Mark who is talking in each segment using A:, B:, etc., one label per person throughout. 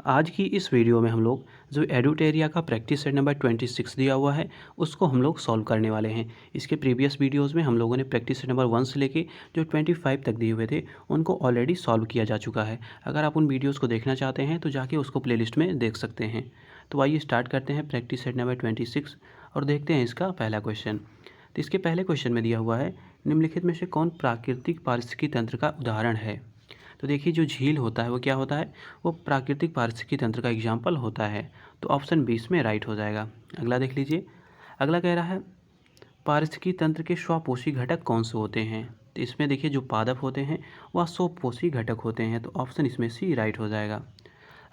A: आज की इस वीडियो में हम लोग जो एडुटेरिया का प्रैक्टिस सेट नंबर 26 दिया हुआ है उसको हम लोग सॉल्व करने वाले हैं। इसके प्रीवियस वीडियोस में हम लोगों ने प्रैक्टिस सेट नंबर 1 से लेके जो 25 तक दिए हुए थे उनको ऑलरेडी सॉल्व किया जा चुका है। अगर आप उन वीडियोस को देखना चाहते हैं तो जाके उसको प्लेलिस्ट में देख सकते हैं। तो आइए स्टार्ट करते हैं प्रैक्टिस सेट नंबर 26 और देखते हैं इसका पहला क्वेश्चन। तो इसके पहले क्वेश्चन में दिया हुआ है, निम्नलिखित में से कौन प्राकृतिक पारिस्थितिकी तंत्र का उदाहरण है। तो देखिए जो झील होता है वो क्या होता है, वो प्राकृतिक पारिस्थितिकी तंत्र का एग्जाम्पल होता है। तो ऑप्शन 20 में राइट हो जाएगा। अगला देख लीजिए, अगला कह रहा है पारिस्थितिकी तंत्र के स्वपोषी घटक कौन से होते हैं। तो इसमें देखिए जो पादप होते हैं वह स्वपोषी घटक होते हैं, तो ऑप्शन इसमें सी राइट हो जाएगा।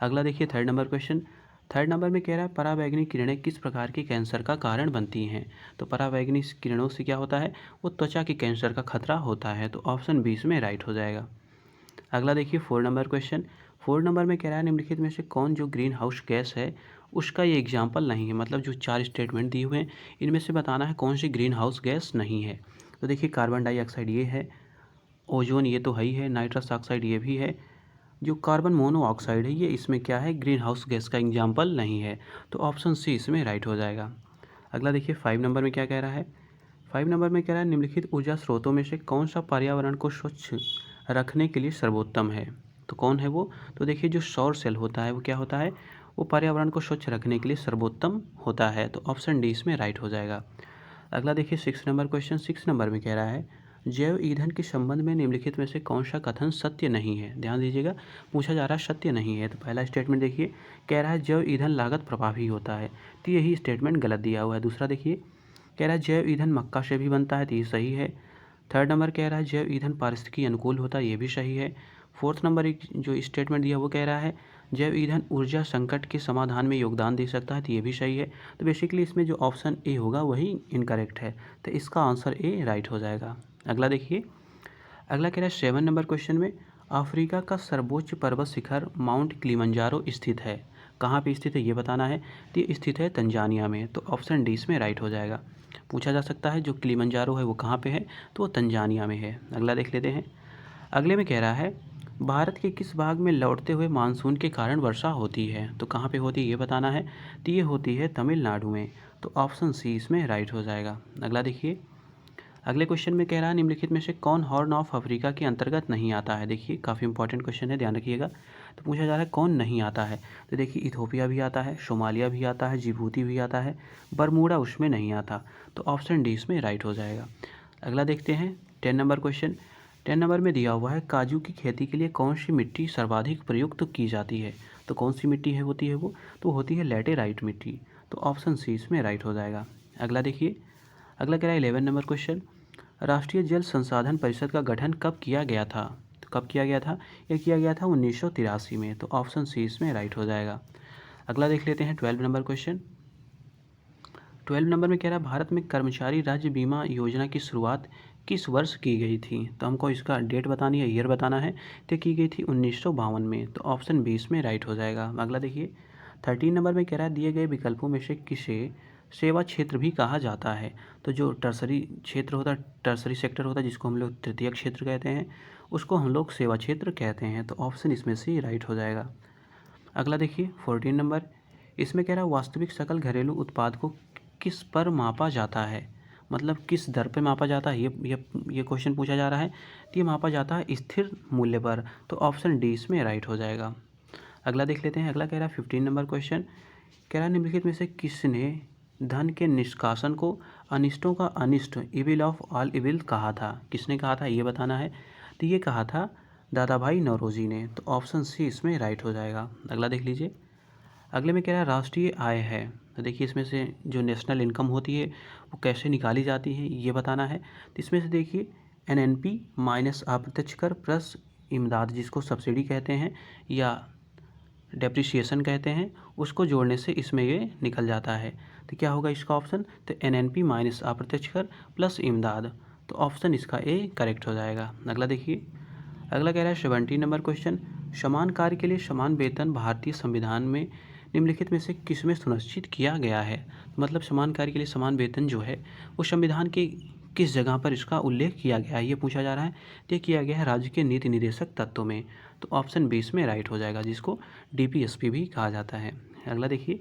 A: अगला देखिए third number question. Third number में कह रहा है पराबैंगनी किरणें किस प्रकार के कैंसर का कारण बनती हैं। तो पराबैंगनी किरणों से क्या होता है, वो त्वचा के कैंसर का खतरा होता है। तो ऑप्शन 20 में राइट हो जाएगा। अगला देखिए 4 नंबर क्वेश्चन। 4 नंबर में कह रहा है निम्नलिखित में से कौन जो ग्रीन हाउस गैस है उसका ये एग्जाम्पल नहीं है। मतलब जो 4 स्टेटमेंट दिए हुए हैं इनमें से बताना है कौन सी ग्रीन हाउस गैस नहीं है। तो देखिए कार्बन डाइऑक्साइड ये है, ओजोन ये तो है ही है, नाइट्रस ऑक्साइड ये भी है, जो कार्बन मोनोऑक्साइड है ये इसमें क्या है, ग्रीन हाउस गैस का एग्जाम्पल नहीं है। तो ऑप्शन सी इसमें राइट हो जाएगा। अगला देखिए 5 नंबर में क्या कह रहा है। 5 नंबर में कह रहा है निम्नलिखित ऊर्जा स्रोतों में से कौन सा पर्यावरण को स्वच्छ रखने के लिए सर्वोत्तम है। तो कौन है वो, तो देखिए जो सौर सेल होता है वो क्या होता है, वो पर्यावरण को स्वच्छ रखने के लिए सर्वोत्तम होता है। तो ऑप्शन डी इसमें राइट हो जाएगा। अगला देखिए 6 नंबर क्वेश्चन। 6 नंबर में कह रहा है जैव ईंधन के संबंध में निम्नलिखित में से कौन सा कथन सत्य नहीं है। ध्यान दीजिएगा, पूछा जा रहा है सत्य नहीं है। तो पहला स्टेटमेंट देखिए, कह रहा है जैव ईंधन लागत प्रभावी होता है, तो यही स्टेटमेंट गलत दिया हुआ है। दूसरा देखिए, कह रहा है जैव ईंधन मक्का से भी बनता है, तो ये सही है। थर्ड नंबर कह रहा है जैव ईंधन पारिस्थितिकी अनुकूल होता है, ये भी सही है। फोर्थ नंबर एक जो स्टेटमेंट दिया वो कह रहा है जैव ईंधन ऊर्जा संकट के समाधान में योगदान दे सकता है, तो ये भी सही है। तो बेसिकली इसमें जो ऑप्शन ए होगा वही इनकरेक्ट है, तो इसका आंसर ए राइट हो जाएगा। अगला देखिए, अगला कह रहा है 7 नंबर क्वेश्चन में अफ्रीका का सर्वोच्च पर्वत शिखर माउंट किलिमंजारो स्थित है, कहाँ पे स्थित है ये बताना है। तो ये स्थित है तंजानिया में। तो ऑप्शन डी इसमें राइट हो जाएगा। पूछा जा सकता है जो किलिमंजारो है वो कहाँ पे है, तो वो तंजानिया में है। अगला देख लेते हैं। अगले में कह रहा है भारत के किस भाग में लौटते हुए मानसून के कारण वर्षा होती है। तो कहाँ पे होती है ये बताना है। तो ये होती है तमिलनाडु में। तो ऑप्शन सी इसमें राइट हो जाएगा। अगला देखिए, अगले क्वेश्चन में कह रहा है निम्नलिखित में से कौन हॉर्न ऑफ अफ्रीका के अंतर्गत नहीं आता है। देखिए काफ़ी इंपॉर्टेंट क्वेश्चन है, ध्यान रखिएगा। तो पूछा जा रहा है कौन नहीं आता है। तो देखिए इथोपिया भी आता है, सोमालिया भी आता है, जिबूती भी आता है, बरमूडा उसमें नहीं आता। तो ऑप्शन डी इसमें राइट हो जाएगा। अगला देखते हैं 10 नंबर क्वेश्चन। 10 नंबर में दिया हुआ है काजू की खेती के लिए कौन सी मिट्टी सर्वाधिक प्रयुक्त की जाती है। तो कौन सी मिट्टी है होती है वो, तो होती है लैटेराइट मिट्टी। तो ऑप्शन सी इसमें राइट हो जाएगा। अगला देखिए, अगला कह रहा है 11 नंबर क्वेश्चन, राष्ट्रीय जल संसाधन परिषद का गठन कब किया गया था। तो कब किया गया था, यह किया गया था 1983 में। तो ऑप्शन सी इसमें राइट हो जाएगा। अगला देख लेते हैं 12 नंबर क्वेश्चन। 12 नंबर में कह रहा है भारत में कर्मचारी राज्य बीमा योजना की शुरुआत किस वर्ष की गई थी। तो हमको इसका डेट बतानी है, ईयर बताना है। तो की गई थी 1952 में। तो ऑप्शन 20 में राइट हो जाएगा। अगला देखिए 13 नंबर में कह रहा है दिए गए विकल्पों में से किसे सेवा क्षेत्र भी कहा जाता है। तो जो टर्सरी क्षेत्र होता है, टर्सरी सेक्टर होता है जिसको हम लोग तृतीयक क्षेत्र कहते हैं, उसको हम लोग सेवा क्षेत्र कहते हैं। तो ऑप्शन इसमें से राइट हो जाएगा। अगला देखिए 14 नंबर, इसमें कह रहा है वास्तविक सकल घरेलू उत्पाद को किस पर मापा जाता है। मतलब किस दर पर मापा जाता है, ये क्वेश्चन पूछा जा रहा है। तो ये मापा जाता है स्थिर मूल्य पर। तो ऑप्शन डी इसमें राइट हो जाएगा। अगला देख लेते हैं। अगला कह रहा है 15 नंबर क्वेश्चन, कह रहा है निम्नलिखित में से किसने धन के निष्कासन को अनिष्टों का अनिष्ट, इविल ऑफ ऑल इविल कहा था। किसने कहा था ये बताना है। तो ये कहा था दादा भाई नौरोजी ने। तो ऑप्शन सी इसमें राइट हो जाएगा। अगला देख लीजिए, अगले में कह रहा है राष्ट्रीय आय है। तो देखिए इसमें से जो नेशनल इनकम होती है वो कैसे निकाली जाती है ये बताना है। तो इसमें से देखिए एनएनपी माइनस अप्रत्यक्ष कर प्लस इमदाद, जिसको सब्सिडी कहते हैं या डेप्रिसिएशन कहते हैं, उसको जोड़ने से इसमें ये निकल जाता है। तो क्या होगा इसका ऑप्शन, तो एनएनपी माइनस अप्रत्यक्ष कर प्लस इमदाद। तो ऑप्शन इसका ए करेक्ट हो जाएगा। अगला देखिए, अगला कह रहा है 17 नंबर क्वेश्चन, समान कार्य के लिए समान वेतन भारतीय संविधान में निम्नलिखित में से किसमें सुनिश्चित किया गया है। मतलब समान कार्य के लिए समान वेतन जो है वो संविधान के किस जगह पर इसका उल्लेख किया गया है ये पूछा जा रहा है। तो किया गया है राज्य के नीति निर्देशक तत्वों में। तो ऑप्शन 20 में राइट हो जाएगा, जिसको डीपीएसपी भी कहा जाता है। अगला देखिए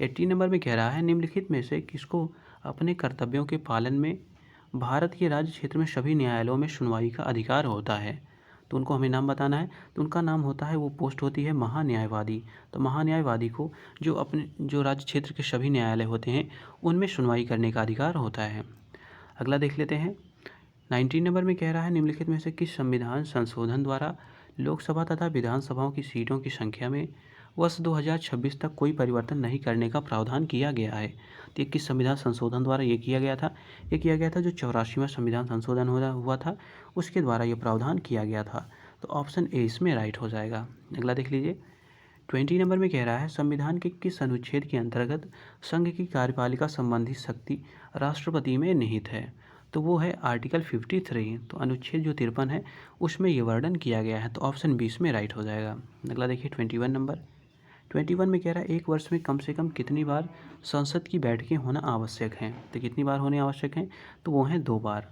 A: 80 नंबर में कह रहा है निम्नलिखित में से किसको अपने कर्तव्यों के पालन में भारत के राज्य क्षेत्र में सभी न्यायालयों में सुनवाई का अधिकार होता है। तो उनको हमें नाम बताना है। तो उनका नाम होता है, वो पोस्ट होती है महान्यायवादी। तो महान्यायवादी को जो राज्य क्षेत्र के सभी न्यायालय होते हैं उनमें सुनवाई करने का अधिकार होता है। अगला देख लेते हैं 19 नंबर में कह रहा है निम्नलिखित में से किस संविधान संशोधन द्वारा लोकसभा तथा विधानसभाओं की सीटों की संख्या में वर्ष 2026 तक कोई परिवर्तन नहीं करने का प्रावधान किया गया है। तो ये किस संविधान संशोधन द्वारा ये किया गया था? ये किया गया था जो 84वां संविधान संशोधन हुआ था, उसके द्वारा ये प्रावधान किया गया था। तो ऑप्शन ए इसमें राइट हो जाएगा। अगला देख लीजिए 20 नंबर में कह रहा है संविधान के किस अनुच्छेद के अंतर्गत संघ की कार्यपालिका संबंधी शक्ति राष्ट्रपति में निहित है? तो वो है आर्टिकल 53। तो अनुच्छेद जो 53 है उसमें ये वर्णन किया गया है। तो ऑप्शन 20 में राइट हो जाएगा। अगला देखिए 21 नंबर 21 में कह रहा है एक वर्ष में कम से कम कितनी बार संसद की बैठकें होना आवश्यक हैं? तो कितनी बार होने आवश्यक हैं? तो वो हैं 2 बार।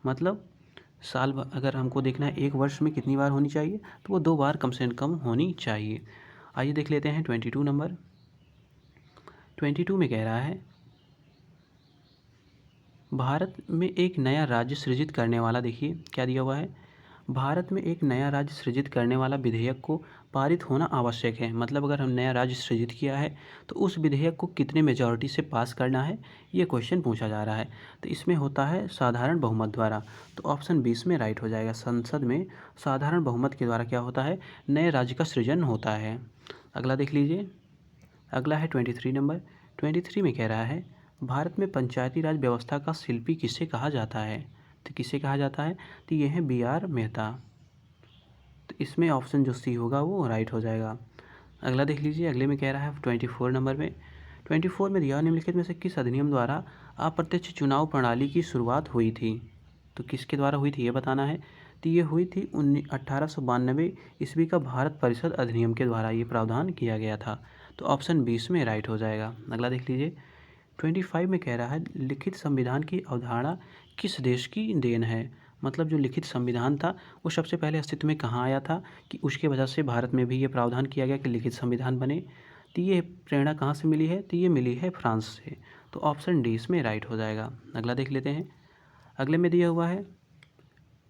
A: मतलब अगर हमको देखना है एक वर्ष में कितनी बार होनी चाहिए, तो वो 2 बार कम से कम होनी चाहिए। आइए देख लेते हैं 22 नंबर 22 में कह रहा है भारत में एक नया राज्य सृजित करने वाला, देखिए क्या दिया हुआ है, भारत में एक नया राज्य सृजित करने वाला विधेयक को पारित होना आवश्यक है। मतलब अगर हम नया राज्य सृजित किया है तो उस विधेयक को कितने मेजॉरिटी से पास करना है, ये क्वेश्चन पूछा जा रहा है। तो इसमें होता है साधारण बहुमत द्वारा। तो ऑप्शन 20 में राइट हो जाएगा। संसद में साधारण बहुमत के द्वारा क्या होता है, नए राज्य का सृजन होता है। अगला देख लीजिए, अगला है 23 नंबर 23 में कह रहा है भारत में पंचायती राज व्यवस्था का शिल्पी किसे कहा जाता है? तो किसे कहा जाता है? तो ये है BR मेहता। तो इसमें ऑप्शन जो सी होगा वो राइट हो जाएगा। अगला देख लीजिए, अगले में कह रहा है 24 नंबर में 24 में दिया निम्नलिखित में से किस अधिनियम द्वारा अप्रत्यक्ष चुनाव प्रणाली की शुरुआत हुई थी? तो किसके द्वारा हुई थी ये बताना है। तो ये हुई थी 1892 ईस्वी का भारत परिषद अधिनियम के द्वारा ये प्रावधान किया गया था। तो ऑप्शन 20 में राइट हो जाएगा। अगला देख लीजिए 25 में कह रहा है लिखित संविधान की अवधारणा किस देश की देन है? मतलब जो लिखित संविधान था वो सबसे पहले अस्तित्व में कहाँ आया था कि उसके वजह से भारत में भी ये प्रावधान किया गया कि लिखित संविधान बने। तो ये प्रेरणा कहाँ से मिली है? तो ये मिली है फ्रांस से। तो ऑप्शन डी इसमें राइट हो जाएगा। अगला देख लेते हैं, अगले में दिया हुआ है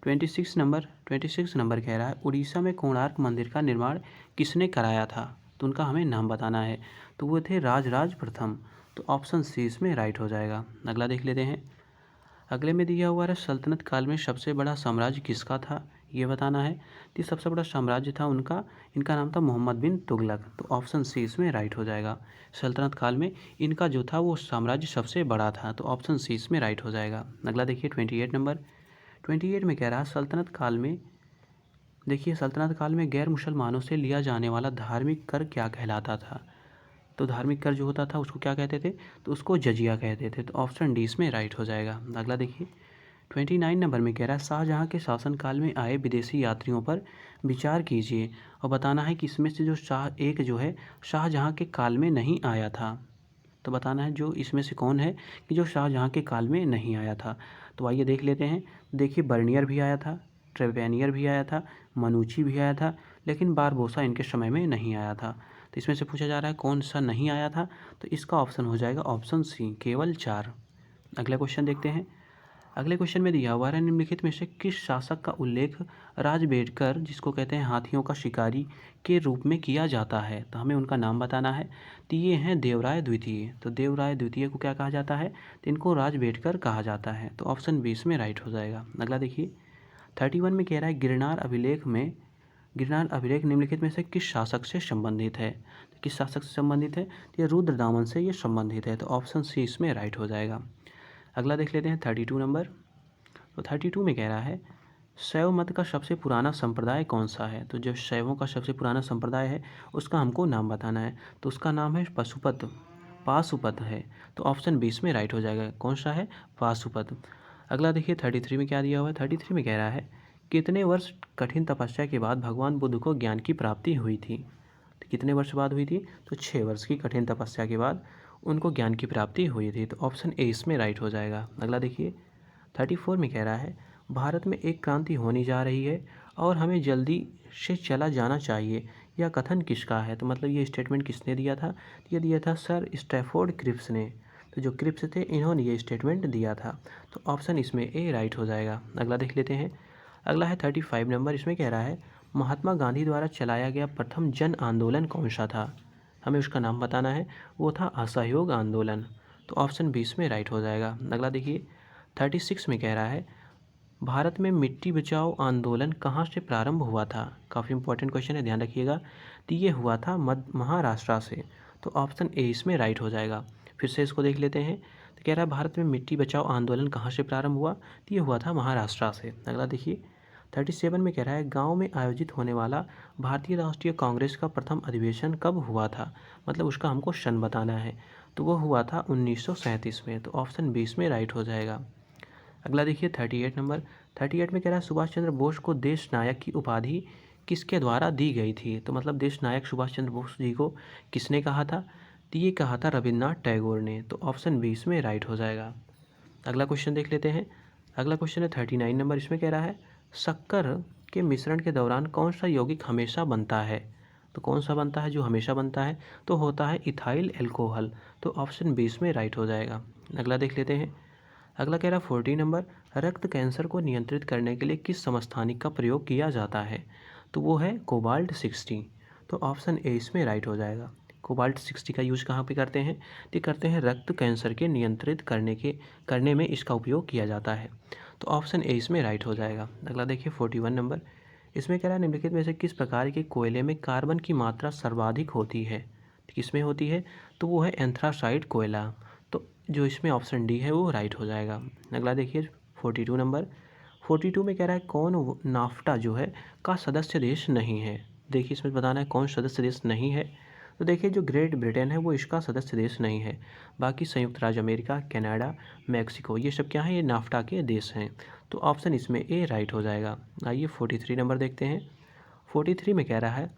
A: 26 नंबर कह रहा है उड़ीसा में कोणार्क मंदिर का निर्माण किसने कराया था? तो उनका हमें नाम बताना है। तो वो थे राजराज प्रथम। तो ऑप्शन सी इसमें राइट हो जाएगा। अगला देख लेते हैं, अगले में दिया हुआ है सल्तनत काल में सबसे बड़ा साम्राज्य किसका था, ये बताना है। तो सबसे बड़ा साम्राज्य था उनका, इनका नाम था मोहम्मद बिन तुगलक। तो ऑप्शन सी इसमें राइट हो जाएगा। सल्तनत काल में इनका जो था वो साम्राज्य सबसे बड़ा था। तो ऑप्शन सी इसमें राइट हो जाएगा। अगला देखिए 28 नंबर 28 में कह रहा है सल्तनत काल में, देखिए सल्तनत काल में गैर मुसलमानों से लिया जाने वाला धार्मिक कर क्या कहलाता था? तो धार्मिक कर जो होता था उसको क्या कहते थे? तो उसको जजिया कहते थे। तो ऑप्शन डी इसमें राइट हो जाएगा। अगला देखिए 29 नंबर में कह रहा है शाहजहाँ के शासनकाल में आए विदेशी यात्रियों पर विचार कीजिए और बताना है कि इसमें से जो एक जो है शाहजहाँ के काल में नहीं आया था। तो बताना है जो इसमें से कौन है कि जो शाहजहाँ के काल में नहीं आया था। तो आइए देख लेते हैं। देखिए बर्नियर भी आया था, ट्रेवेनियर भी आया था, मनुची भी आया था, लेकिन बारबोसा इनके समय में नहीं आया था। तो इसमें से पूछा जा रहा है कौन सा नहीं आया था? तो इसका ऑप्शन हो जाएगा ऑप्शन सी, केवल 4। अगला क्वेश्चन देखते हैं। अगले क्वेश्चन में दिया हुआ है निम्नलिखित में से किस शासक का उल्लेख राजबेडकर, जिसको कहते हैं हाथियों का शिकारी, के रूप में किया जाता है? तो हमें उनका नाम बताना है। तो ये हैं देवराय द्वितीय। तो देवराय द्वितीय को क्या कहा जाता है? तो इनको राजबेडकर कहा जाता है। तो ऑप्शन 20 में राइट हो जाएगा। अगला देखिए 31 में कह रहा है गिरनार अभिलेख निम्नलिखित में से किस शासक से संबंधित है? तो किस शासक से संबंधित है? तो ये रुद्रदामन से ये संबंधित है। तो ऑप्शन सी इसमें राइट हो जाएगा। अगला देख लेते हैं 32 नंबर। तो 32 में कह रहा है शैव मत का सबसे पुराना संप्रदाय कौन सा है? तो जो शैवों का सबसे पुराना संप्रदाय है उसका हमको नाम बताना है। तो उसका नाम है पाशुपत है। तो ऑप्शन 20 में राइट हो जाएगा। कौन सा है? पाशुपत। अगला देखिए 33 में क्या दिया हुआ है। 33 में कह रहा है कितने वर्ष कठिन तपस्या के बाद भगवान बुद्ध को ज्ञान की प्राप्ति हुई थी? तो कितने वर्ष बाद हुई थी? तो 6 वर्ष की कठिन तपस्या के बाद उनको ज्ञान की प्राप्ति हुई थी। तो ऑप्शन ए इसमें राइट हो जाएगा। अगला देखिए 34 में कह रहा है भारत में एक क्रांति होने जा रही है और हमें जल्दी से चला जाना चाहिए, यह कथन किसका है? तो मतलब ये स्टेटमेंट किसने दिया था? ये दिया था सर स्टैफोर्ड क्रिप्स ने। तो जो क्रिप्स थे इन्होंने ये स्टेटमेंट दिया था। तो ऑप्शन इसमें ए राइट हो जाएगा। अगला देख लेते हैं। अगला है 35 नंबर। इसमें कह रहा है महात्मा गांधी द्वारा चलाया गया प्रथम जन आंदोलन कौन सा था? हमें उसका नाम बताना है। वो था असहयोग आंदोलन। तो ऑप्शन 20 में राइट हो जाएगा। अगला देखिए 36 में कह रहा है भारत में मिट्टी बचाओ आंदोलन कहाँ से प्रारंभ हुआ था? काफ़ी इंपॉर्टेंट क्वेश्चन है, ध्यान रखिएगा। तो ये हुआ था महाराष्ट्र से। तो ऑप्शन ए इसमें राइट हो जाएगा। फिर से इसको देख लेते हैं। तो कह रहा है भारत में मिट्टी बचाओ आंदोलन कहाँ से प्रारंभ हुआ? तो ये हुआ था महाराष्ट्र से। अगला देखिए 37 में कह रहा है गांव में आयोजित होने वाला भारतीय राष्ट्रीय कांग्रेस का प्रथम अधिवेशन कब हुआ था? मतलब उसका हमको सन बताना है। तो वो हुआ था 1937 में। तो ऑप्शन 20 में राइट हो जाएगा। अगला देखिए 38 नंबर। 38 में कह रहा है सुभाष चंद्र बोस को देश नायक की उपाधि किसके द्वारा दी गई थी? तो मतलब देश नायक सुभाष चंद्र बोस जी को किसने कहा था? तो ये कहा था रविन्द्रनाथ टैगोर ने। तो ऑप्शन 20 में राइट हो जाएगा। अगला क्वेश्चन देख लेते हैं। अगला क्वेश्चन है 39 नंबर। इसमें कह रहा है शक्कर के मिश्रण के दौरान कौन सा यौगिक हमेशा बनता है? तो कौन सा बनता है जो हमेशा बनता है? तो होता है इथाइल एल्कोहल। तो ऑप्शन 20 में राइट हो जाएगा। अगला देख लेते हैं। अगला कह रहा है 40 नंबर। रक्त कैंसर को नियंत्रित करने के लिए किस समस्थानिक का प्रयोग किया जाता है? तो वो है कोबाल्ट 60। तो ऑप्शन ए इसमें राइट हो जाएगा। कोबाल्ट 60 का यूज कहाँ पे करते हैं? तो करते हैं रक्त कैंसर के नियंत्रित करने में इसका उपयोग किया जाता है। तो ऑप्शन ए इसमें राइट हो जाएगा। अगला देखिए 41 नंबर। इसमें कह रहा है निम्नलिखित में से किस प्रकार के कोयले में कार्बन की मात्रा सर्वाधिक होती है? किसमें होती है? तो वो है एंथ्रासाइट कोयला। तो जो इसमें ऑप्शन डी है वो राइट हो जाएगा। अगला देखिए 42 नंबर। 42 में कह रहा है कौन नाफ्टा जो है का सदस्य देश नहीं है? देखिए इसमें बताना है कौन सदस्य देश नहीं है। तो देखिए जो ग्रेट ब्रिटेन है वो इसका सदस्य देश नहीं है। बाकी संयुक्त राज्य अमेरिका, कनाडा, मैक्सिको ये सब क्या है? ये नाफ्टा के देश हैं। तो ऑप्शन इसमें ए राइट हो जाएगा। आइए 43 नंबर देखते हैं। 43 में कह रहा है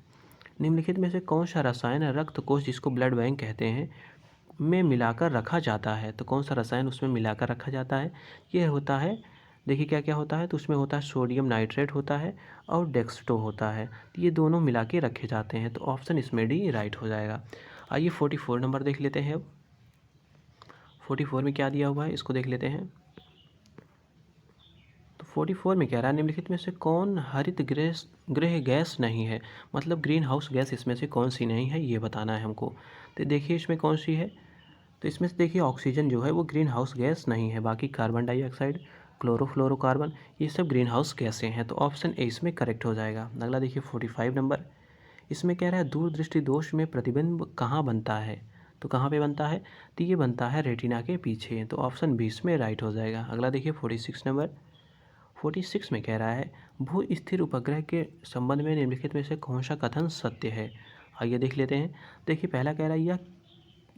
A: निम्नलिखित में से कौन सा रसायन रक्त कोश जिसको ब्लड बैंक कहते हैं में मिलाकर रखा जाता है? तो कौन सा रसायन उसमें मिलाकर रखा जाता है? ये होता है, देखिए क्या क्या होता है। तो उसमें होता है सोडियम नाइट्रेट होता है और डेक्सटो होता है। तो ये दोनों मिला के रखे जाते हैं। तो ऑप्शन इसमें डी राइट हो जाएगा। आइए 44 नंबर देख लेते हैं अब। 44 में क्या दिया हुआ है इसको देख लेते हैं। तो 44 में कह रहा है निम्नलिखित में से कौन हरित गृह गैस नहीं है? मतलब ग्रीन हाउस गैस इसमें से कौन सी नहीं है ये बताना है हमको। तो देखिए इसमें कौन सी है। तो इसमें से देखिए ऑक्सीजन जो है वो ग्रीन हाउस गैस नहीं है। बाकी कार्बन डाइऑक्साइड, क्लोरोफ्लोरोकार्बन ये सब ग्रीन हाउस गैसें हैं। तो ऑप्शन ए इसमें करेक्ट हो जाएगा। अगला देखिए 45 नंबर। इसमें कह रहा है दूरदृष्टि दोष में प्रतिबिंब कहाँ बनता है? तो कहाँ पे बनता है? तो ये बनता है रेटिना के पीछे। तो ऑप्शन 20 में राइट हो जाएगा। अगला देखिए 46 नंबर। 46 में कह रहा है भू स्थिर उपग्रह के संबंध में निम्नलिखित में से कौन सा कथन सत्य है? आइए देख लेते हैं। देखिए पहला कह रहा है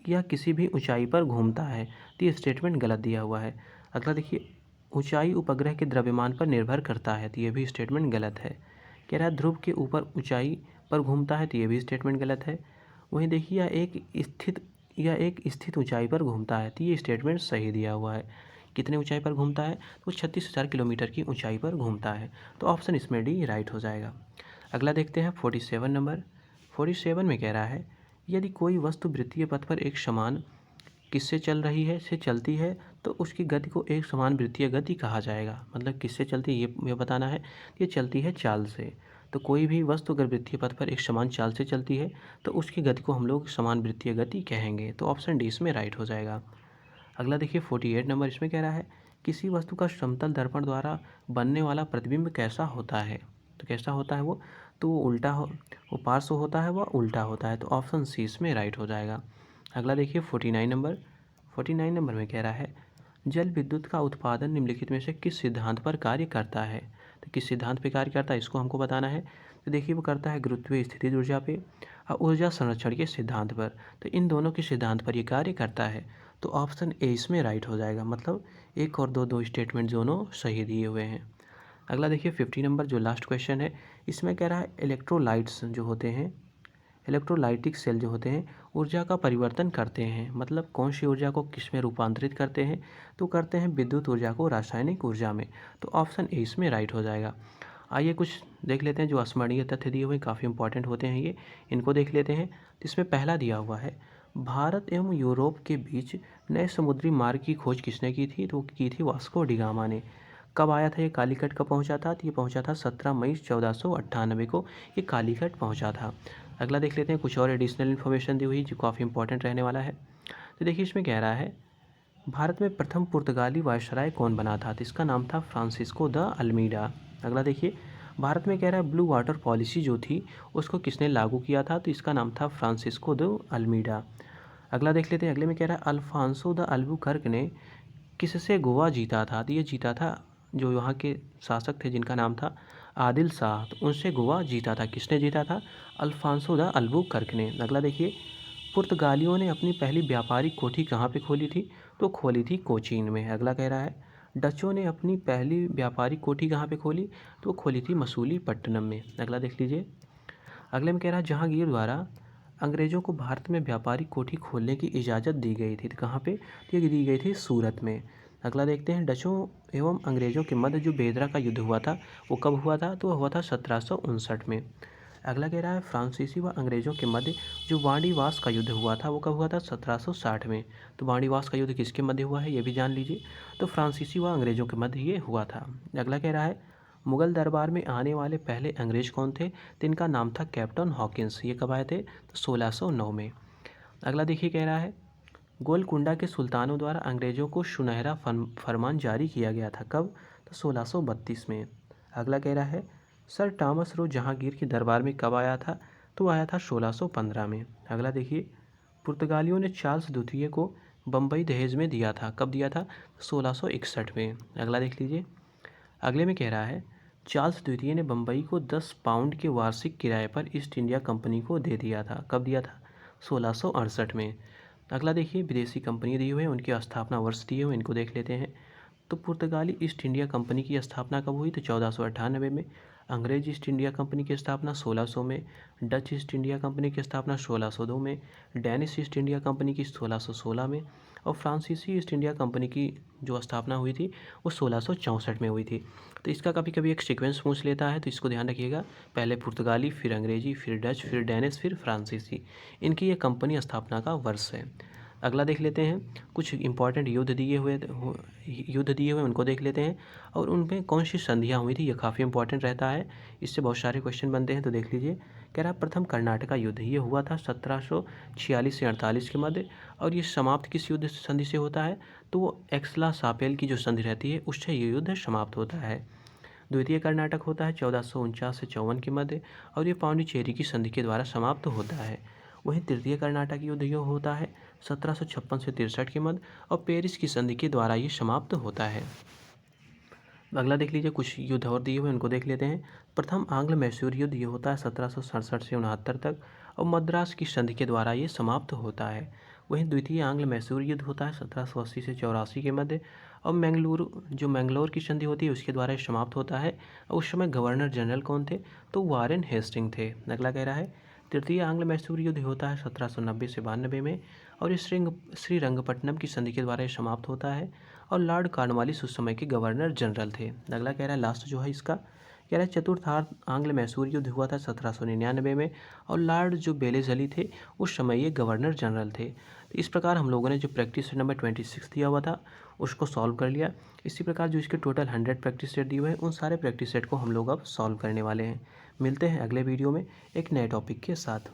A: यह किसी भी ऊंचाई पर घूमता है। तो ये स्टेटमेंट गलत दिया हुआ है। अगला देखिए ऊंचाई उपग्रह के द्रव्यमान पर निर्भर करता है। तो ये भी स्टेटमेंट गलत है। कह रहा है ध्रुव के ऊपर ऊंचाई पर घूमता है। तो ये भी स्टेटमेंट गलत है। वहीं देखिए यह एक स्थित ऊंचाई पर घूमता है। तो ये स्टेटमेंट सही दिया हुआ है। कितने ऊंचाई पर घूमता है? तो 36,000 किलोमीटर की ऊंचाई पर घूमता है। तो ऑप्शन इसमें डी राइट हो जाएगा। अगला देखते हैं 47 नंबर। 47 में कह रहा है यदि कोई वस्तु वृत्तीय पथ पर एक समान किससे चल रही है से चलती है तो उसकी गति को एक समान वृत्तीय गति कहा जाएगा। मतलब किससे चलती है ये बताना है। ये चलती है चाल से। तो कोई भी वस्तु अगर वृत्तीय पथ पर एक समान चाल से चलती है तो उसकी गति को हम लोग समान वृत्तीय गति कहेंगे। तो ऑप्शन डी इसमें राइट हो जाएगा। अगला देखिए 48 नंबर। इसमें कह रहा है किसी वस्तु का समतल दर्पण द्वारा बनने वाला प्रतिबिंब कैसा होता है? तो कैसा होता है वो? तो वो उल्टा हो, वो पार्श्व होता है, वह उल्टा होता है। तो ऑप्शन सी इसमें राइट हो जाएगा। अगला देखिए 49 नंबर। 49 नंबर में कह रहा है जल विद्युत का उत्पादन निम्नलिखित में से किस सिद्धांत पर कार्य करता है? तो किस सिद्धांत पर कार्य करता है इसको हमको बताना है। तो देखिए वो करता है गुरुत्वीय स्थितिज ऊर्जा पे और ऊर्जा संरक्षण के सिद्धांत पर। तो इन दोनों के सिद्धांत पर ये कार्य करता है। तो ऑप्शन ए इसमें राइट हो जाएगा। मतलब एक और दो स्टेटमेंट दोनों सही दिए हुए हैं। अगला देखिए 50 नंबर जो लास्ट क्वेश्चन है। इसमें कह रहा है इलेक्ट्रोलाइट्स जो होते हैं, इलेक्ट्रोलाइटिक सेल जो होते हैं ऊर्जा का परिवर्तन करते हैं। मतलब कौन सी ऊर्जा को किस में रूपांतरित करते हैं? तो करते हैं विद्युत ऊर्जा को रासायनिक ऊर्जा में। तो ऑप्शन ए इसमें राइट हो जाएगा। आइए कुछ देख लेते हैं जो स्मरणीय तथ्य दिए हुए काफ़ी इंपॉर्टेंट होते हैं ये, इनको देख लेते हैं। तो इसमें पहला दिया हुआ है, भारत एवं यूरोप के बीच नए समुद्री मार्ग की खोज किसने की थी? तो की थी वास्को डी गामा ने। कब आया था ये कालीकट, कब पहुंचा था? तो ये पहुंचा था 17 मई 1498 को ये कालीकट पहुंचा था। अगला देख लेते हैं, कुछ और एडिशनल इन्फॉर्मेशन दी हुई जो काफ़ी इंपॉर्टेंट रहने वाला है। तो देखिए इसमें कह रहा है, भारत में प्रथम पुर्तगाली वायसराय कौन बना था? तो इसका नाम था फ्रांसिस्को द अल्मीडा। अगला देखिए, भारत में कह रहा है ब्लू वाटर पॉलिसी जो थी उसको किसने लागू किया था? तो इसका नाम था फ्रांसिस्को द अल्मीडा। अगला देख लेते हैं, अगले में कह रहा है अल्फांसो द अल्बुकर्क ने किससे गोवा जीता था? तो ये जीता था जो यहाँ के शासक थे जिनका नाम था आदिल शाह, तो उनसे गोवा जीता था। किसने जीता था? अल्फांसो द अल्बुकर्क ने। अगला देखिए, पुर्तगालियों ने अपनी पहली व्यापारिक कोठी कहाँ पे खोली थी? तो खोली थी कोचीन में। अगला कह रहा है, डचों ने अपनी पहली व्यापारिक कोठी कहाँ पे खोली? तो खोली थी मसूलीपट्टनम में। अगला देख लीजिए, अगले में कह रहा है जहांगीर द्वारा अंग्रेजों को भारत में व्यापारिक कोठी खोलने की इजाज़त दी गई थी। तो कहाँ पे? तो ये दी गई थी सूरत में। अगला देखते हैं, डचों एवं अंग्रेजों के मध्य जो बेदरा का युद्ध हुआ था वो कब हुआ था? तो हुआ था 1759 में। अगला कह रहा है, फ्रांसीसी व अंग्रेजों के मध्य जो वाणीवास का युद्ध हुआ था वो कब हुआ था? 1760 में। तो वाणीवास का युद्ध किसके मध्य हुआ है ये भी जान लीजिए। तो फ्रांसीसी व अंग्रेजों के मध्य ये हुआ था। अगला कह रहा है, मुगल दरबार में आने वाले पहले अंग्रेज कौन थे? तो इनका नाम था कैप्टन हॉकिंस। ये कब आए थे? तो 1609 में। अगला देखिए कह रहा है, गोलकुंडा के सुल्तानों द्वारा अंग्रेजों को सुनहरा फरमान जारी किया गया था। कब? तो 1632 में। अगला कह रहा है, सर टॉमस रो जहांगीर के दरबार में कब आया था? तो आया था 1615 में। अगला देखिए, पुर्तगालियों ने चार्ल्स द्वितीय को बम्बई दहेज में दिया था। कब दिया था? 1661 में। अगला देख लीजिए, अगले में कह रहा है, चार्ल्स द्वितीय ने बम्बई को 10 पाउंड के वार्षिक किराए पर ईस्ट इंडिया कंपनी को दे दिया था। कब दिया था? 1668 में। अगला देखिए, विदेशी कंपनी दी हुई है, उनकी स्थापना वर्ष दिए हुए, इनको देख लेते हैं। तो पुर्तगाली ईस्ट इंडिया कंपनी की स्थापना कब हुई? तो 1498 में। अंग्रेज ईस्ट इंडिया कंपनी की स्थापना 1600 में। डच ईस्ट इंडिया कंपनी की स्थापना 1602 में। डेनिश ईस्ट इंडिया कंपनी की 1616 में। और फ्रांसीसी ईस्ट इंडिया कंपनी की जो स्थापना हुई थी वो 1664 में हुई थी। तो इसका कभी कभी एक सीक्वेंस पूछ लेता है, तो इसको ध्यान रखिएगा। पहले पुर्तगाली, फिर अंग्रेजी, फिर डच, फिर डेनिश, फिर फ्रांसीसी, इनकी ये कंपनी स्थापना का वर्ष है। अगला देख लेते हैं, कुछ इंपॉर्टेंट युद्ध दिए हुए उनको देख लेते हैं और उनमें कौन सी संधियाँ हुई थी, ये काफ़ी इंपॉर्टेंट रहता है। इससे बहुत सारे क्वेश्चन बनते हैं। तो देख लीजिए, कह रहा है प्रथम कर्नाटका युद्ध, ये हुआ था 1746 से 48 के मध्य। और ये समाप्त किस युद्ध संधि से होता है? तो वो एक्सला सापेल की जो संधि रहती है उससे ये युद्ध समाप्त होता है। द्वितीय कर्नाटक होता है 1449 से 54 के मध्य और ये पांडिचेरी की संधि के द्वारा समाप्त होता है। वहीं तृतीय कर्नाटक युद्ध जो होता है 1756 से 63 के मध्य और पेरिस की संधि के द्वारा ये समाप्त होता है। अगला देख लीजिए, कुछ युद्ध और दिए हुए उनको देख लेते हैं। प्रथम आंग्ल मैसूर युद्ध ये होता है 1767 से 69 तक और मद्रास की संधि के द्वारा ये समाप्त होता है। वहीं द्वितीय आंग्ल मैसूर युद्ध होता है 1780 से 84 के मध्य और मैंगलोर की संधि होती है उसके द्वारा ये समाप्त होता है। और उस समय गवर्नर जनरल कौन थे? तो वारेन हेस्टिंग थे। अगला कह रहा है, तृतीय आंग्ल मैसूर युद्ध होता है 1790 से 92 में और ये श्रीरंगपट्टनम की संधि के द्वारा ये समाप्त होता है और लॉर्ड कॉर्नवालिस उस समय के गवर्नर जनरल थे। अगला कह रहा है, लास्ट जो है इसका कह रहा है, चतुर्थ आंग्ल मैसूर युद्ध हुआ था 1799 में और लॉर्ड जो बेलेजली थे उस समय ये गवर्नर जनरल थे। तो इस प्रकार हम लोगों ने जो प्रैक्टिस सेट नंबर 26 दिया हुआ था उसको सॉल्व कर लिया। इसी प्रकार जो इसके टोटल 100 प्रैक्टिस सेट दिए हुए हैं उन सारे प्रैक्टिस सेट को हम लोग अब सॉल्व करने वाले हैं। मिलते हैं अगले वीडियो में एक नए टॉपिक के साथ।